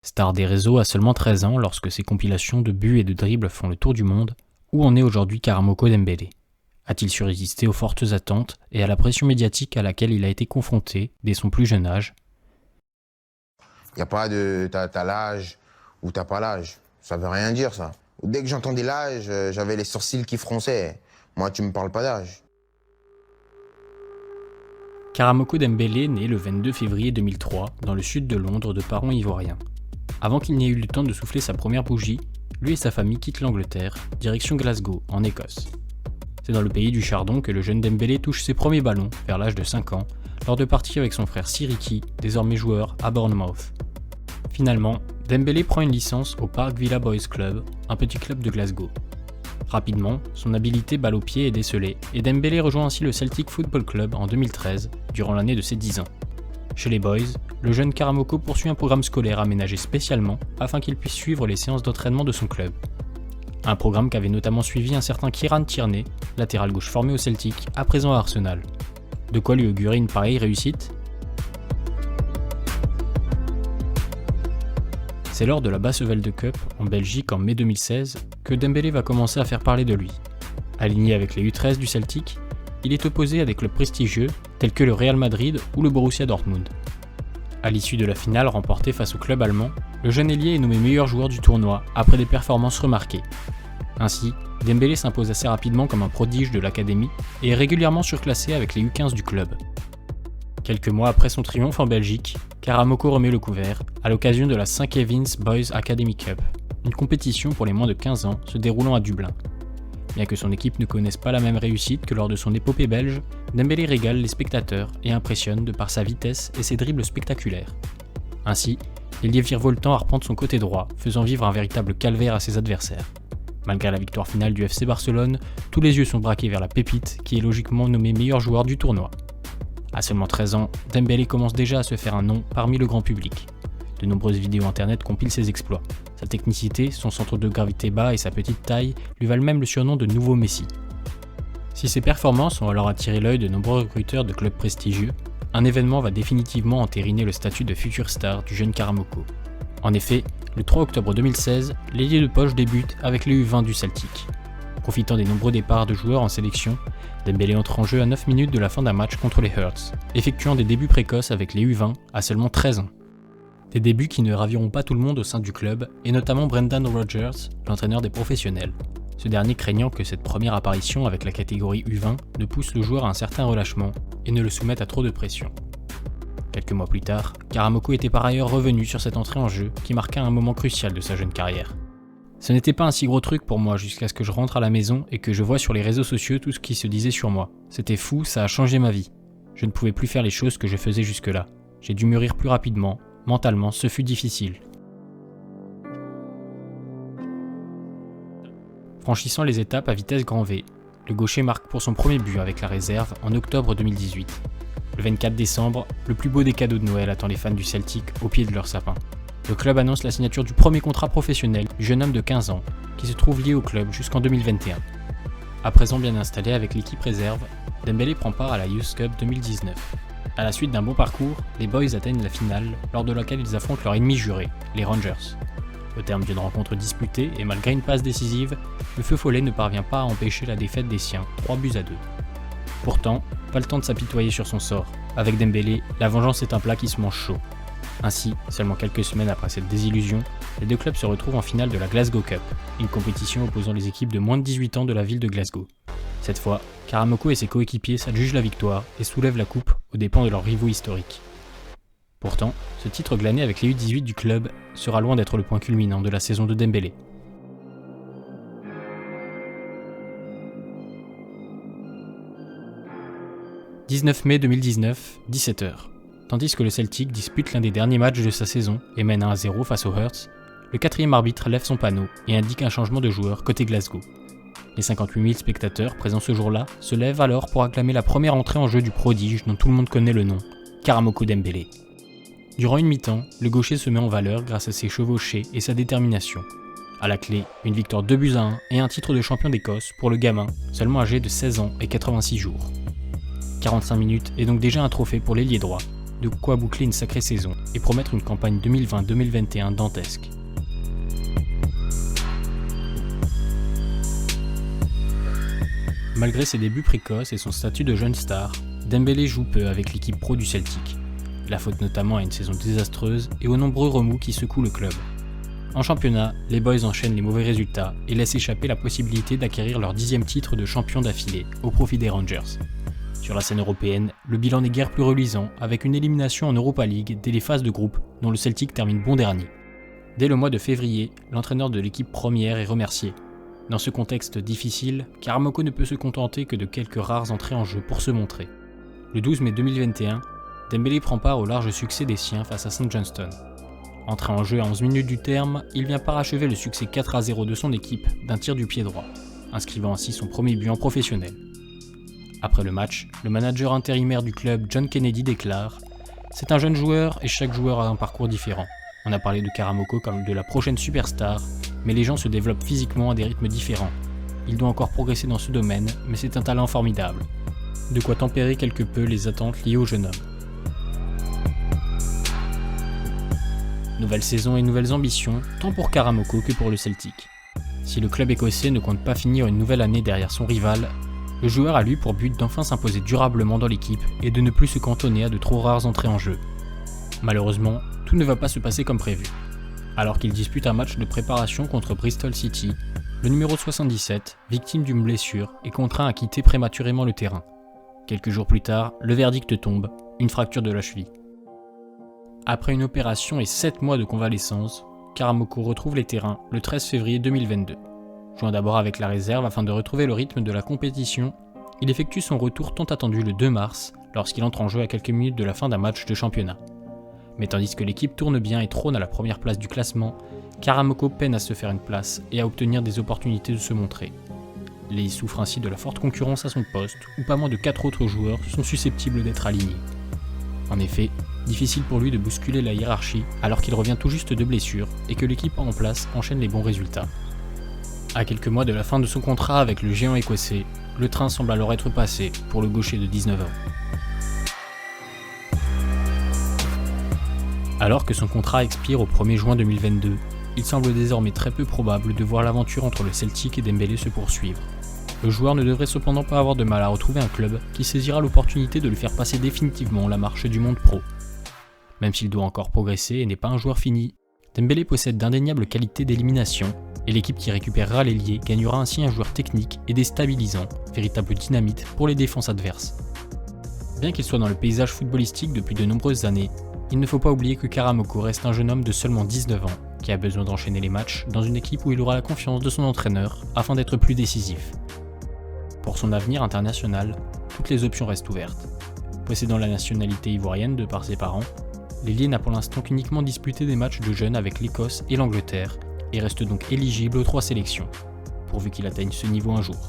Star des réseaux à seulement 13 ans lorsque ses compilations de buts et de dribbles font le tour du monde, où en est aujourd'hui Karamoko Dembélé? A-t-il su résister aux fortes attentes et à la pression médiatique à laquelle il a été confronté dès son plus jeune âge? Il n'y a pas de t'as l'âge ou t'as pas l'âge. Ça veut rien dire, ça. Dès que j'entendais l'âge, j'avais les sourcils qui fronçaient. Moi, tu me parles pas d'âge. Karamoko Dembélé naît le 22 février 2003 dans le sud de Londres de parents ivoiriens. Avant qu'il n'ait eu le temps de souffler sa première bougie, lui et sa famille quittent l'Angleterre, direction Glasgow, en Écosse. C'est dans le pays du chardon que le jeune Dembélé touche ses premiers ballons, vers l'âge de 5 ans, lors de parties avec son frère Siriki, désormais joueur à Bournemouth. Finalement, Dembélé prend une licence au Park Villa Boys Club, un petit club de Glasgow. Rapidement, son habileté balle au pied est décelée, et Dembélé rejoint ainsi le Celtic Football Club en 2013, durant l'année de ses 10 ans. Chez les Boys, le jeune Karamoko poursuit un programme scolaire aménagé spécialement afin qu'il puisse suivre les séances d'entraînement de son club. Un programme qu'avait notamment suivi un certain Kieran Tierney, latéral gauche formé au Celtic, à présent à Arsenal. De quoi lui augurer une pareille réussite? C'est lors de la Basevelde Cup en Belgique en mai 2016 que Dembélé va commencer à faire parler de lui. Aligné avec les U13 du Celtic, il est opposé à des clubs prestigieux tels que le Real Madrid ou le Borussia Dortmund. À l'issue de la finale remportée face au club allemand, le jeune ailier est nommé meilleur joueur du tournoi après des performances remarquées. Ainsi, Dembélé s'impose assez rapidement comme un prodige de l'académie et est régulièrement surclassé avec les U15 du club. Quelques mois après son triomphe en Belgique, Karamoko remet le couvert à l'occasion de la St. Kevin's Boys Academy Cup, une compétition pour les moins de 15 ans se déroulant à Dublin. Bien que son équipe ne connaisse pas la même réussite que lors de son épopée belge, Dembélé régale les spectateurs et impressionne de par sa vitesse et ses dribbles spectaculaires. Ainsi, l'ailier virevoltant arpente son côté droit, faisant vivre un véritable calvaire à ses adversaires. Malgré la victoire finale du FC Barcelone, tous les yeux sont braqués vers la pépite qui est logiquement nommée meilleur joueur du tournoi. À seulement 13 ans, Dembélé commence déjà à se faire un nom parmi le grand public. De nombreuses vidéos internet compilent ses exploits. Sa technicité, son centre de gravité bas et sa petite taille lui valent même le surnom de nouveau Messi. Si ses performances ont alors attiré l'œil de nombreux recruteurs de clubs prestigieux, un événement va définitivement entériner le statut de future star du jeune Karamoko. En effet, le 3 octobre 2016, l'ailier de poche débute avec les U20 du Celtic. Profitant des nombreux départs de joueurs en sélection, Dembélé entre en jeu à 9 minutes de la fin d'un match contre les Hearts, effectuant des débuts précoces avec les U20 à seulement 13 ans. Des débuts qui ne raviront pas tout le monde au sein du club, et notamment Brendan Rodgers, l'entraîneur des professionnels. Ce dernier craignant que cette première apparition avec la catégorie U20 ne pousse le joueur à un certain relâchement et ne le soumette à trop de pression. Quelques mois plus tard, Karamoko était par ailleurs revenu sur cette entrée en jeu qui marqua un moment crucial de sa jeune carrière. Ce n'était pas un si gros truc pour moi jusqu'à ce que je rentre à la maison et que je vois sur les réseaux sociaux tout ce qui se disait sur moi. C'était fou, ça a changé ma vie. Je ne pouvais plus faire les choses que je faisais jusque-là. J'ai dû mûrir plus rapidement. Mentalement, ce fut difficile. Franchissant les étapes à vitesse grand V, le gaucher marque pour son premier but avec la réserve en octobre 2018. Le 24 décembre, le plus beau des cadeaux de Noël attend les fans du Celtic au pied de leur sapin. Le club annonce la signature du premier contrat professionnel du jeune homme de 15 ans, qui se trouve lié au club jusqu'en 2021. À présent bien installé avec l'équipe réserve, Dembélé prend part à la Youth Cup 2019. À la suite d'un bon parcours, les Boys atteignent la finale, lors de laquelle ils affrontent leur ennemi juré, les Rangers. Au terme d'une rencontre disputée et malgré une passe décisive, le feu follet ne parvient pas à empêcher la défaite des siens, 3-2. Pourtant, pas le temps de s'apitoyer sur son sort. Avec Dembélé, la vengeance est un plat qui se mange chaud. Ainsi, seulement quelques semaines après cette désillusion, les deux clubs se retrouvent en finale de la Glasgow Cup, une compétition opposant les équipes de moins de 18 ans de la ville de Glasgow. Cette fois, Karamoko et ses coéquipiers s'adjugent la victoire et soulèvent la coupe aux dépens de leurs rivaux historiques. Pourtant, ce titre glané avec les U18 du club sera loin d'être le point culminant de la saison de Dembélé. « 19 mai 2019, 17h. Tandis que le Celtic dispute l'un des derniers matchs de sa saison et mène 1-0 face aux Hearts, le quatrième arbitre lève son panneau et indique un changement de joueur côté Glasgow. Les 58 000 spectateurs présents ce jour-là se lèvent alors pour acclamer la première entrée en jeu du prodige dont tout le monde connaît le nom, Karamoko Dembélé. Durant une mi-temps, le gaucher se met en valeur grâce à ses chevauchés et sa détermination. À la clé, une victoire 2-1 et un titre de champion d'Écosse pour le gamin, seulement âgé de 16 ans et 86 jours. 45 minutes est donc déjà un trophée pour l'ailier droit, de quoi boucler une sacrée saison et promettre une campagne 2020-2021 dantesque. Malgré ses débuts précoces et son statut de jeune star, Dembélé joue peu avec l'équipe pro du Celtic. La faute notamment à une saison désastreuse et aux nombreux remous qui secouent le club. En championnat, les Boys enchaînent les mauvais résultats et laissent échapper la possibilité d'acquérir leur 10e titre de champion d'affilée au profit des Rangers. Sur la scène européenne, le bilan n'est guère plus reluisant avec une élimination en Europa League dès les phases de groupe dont le Celtic termine bon dernier. Dès le mois de février, l'entraîneur de l'équipe première est remercié. Dans ce contexte difficile, Karamoko ne peut se contenter que de quelques rares entrées en jeu pour se montrer. Le 12 mai 2021, Dembélé prend part au large succès des siens face à St Johnstone. Entré en jeu à 11 minutes du terme, il vient parachever le succès 4-0 de son équipe d'un tir du pied droit, inscrivant ainsi son premier but en professionnel. Après le match, le manager intérimaire du club John Kennedy déclare « C'est un jeune joueur et chaque joueur a un parcours différent. On a parlé de Karamoko comme de la prochaine superstar, mais les gens se développent physiquement à des rythmes différents. Il doit encore progresser dans ce domaine, mais c'est un talent formidable. » De quoi tempérer quelque peu les attentes liées au jeune homme. Nouvelle saison et nouvelles ambitions, tant pour Karamoko que pour le Celtic. Si le club écossais ne compte pas finir une nouvelle année derrière son rival, le joueur a lui pour but d'enfin s'imposer durablement dans l'équipe et de ne plus se cantonner à de trop rares entrées en jeu. Malheureusement, tout ne va pas se passer comme prévu. Alors qu'il dispute un match de préparation contre Bristol City, le numéro 77, victime d'une blessure, est contraint à quitter prématurément le terrain. Quelques jours plus tard, le verdict tombe, une fracture de la cheville. Après une opération et 7 mois de convalescence, Karamoko retrouve les terrains le 13 février 2022. Jouant d'abord avec la réserve afin de retrouver le rythme de la compétition, il effectue son retour tant attendu le 2 mars, lorsqu'il entre en jeu à quelques minutes de la fin d'un match de championnat. Mais tandis que l'équipe tourne bien et trône à la première place du classement, Karamoko peine à se faire une place et à obtenir des opportunités de se montrer. Les souffre ainsi de la forte concurrence à son poste, où pas moins de 4 autres joueurs sont susceptibles d'être alignés. En effet, difficile pour lui de bousculer la hiérarchie alors qu'il revient tout juste de blessure et que l'équipe en place enchaîne les bons résultats. À quelques mois de la fin de son contrat avec le géant écossais, le train semble alors être passé pour le gaucher de 19 ans. Alors que son contrat expire au 1er juin 2022, il semble désormais très peu probable de voir l'aventure entre le Celtic et Dembélé se poursuivre. Le joueur ne devrait cependant pas avoir de mal à retrouver un club qui saisira l'opportunité de lui faire passer définitivement la marche du monde pro. Même s'il doit encore progresser et n'est pas un joueur fini, Dembélé possède d'indéniables qualités d'élimination et l'équipe qui récupérera l'ailier gagnera ainsi un joueur technique et déstabilisant, véritable dynamite pour les défenses adverses. Bien qu'il soit dans le paysage footballistique depuis de nombreuses années, il ne faut pas oublier que Karamoko reste un jeune homme de seulement 19 ans qui a besoin d'enchaîner les matchs dans une équipe où il aura la confiance de son entraîneur afin d'être plus décisif. Pour son avenir international, toutes les options restent ouvertes. Possédant la nationalité ivoirienne de par ses parents, l'ailier n'a pour l'instant qu'uniquement disputé des matchs de jeunes avec l'Écosse et l'Angleterre et reste donc éligible aux 3 sélections, pourvu qu'il atteigne ce niveau un jour.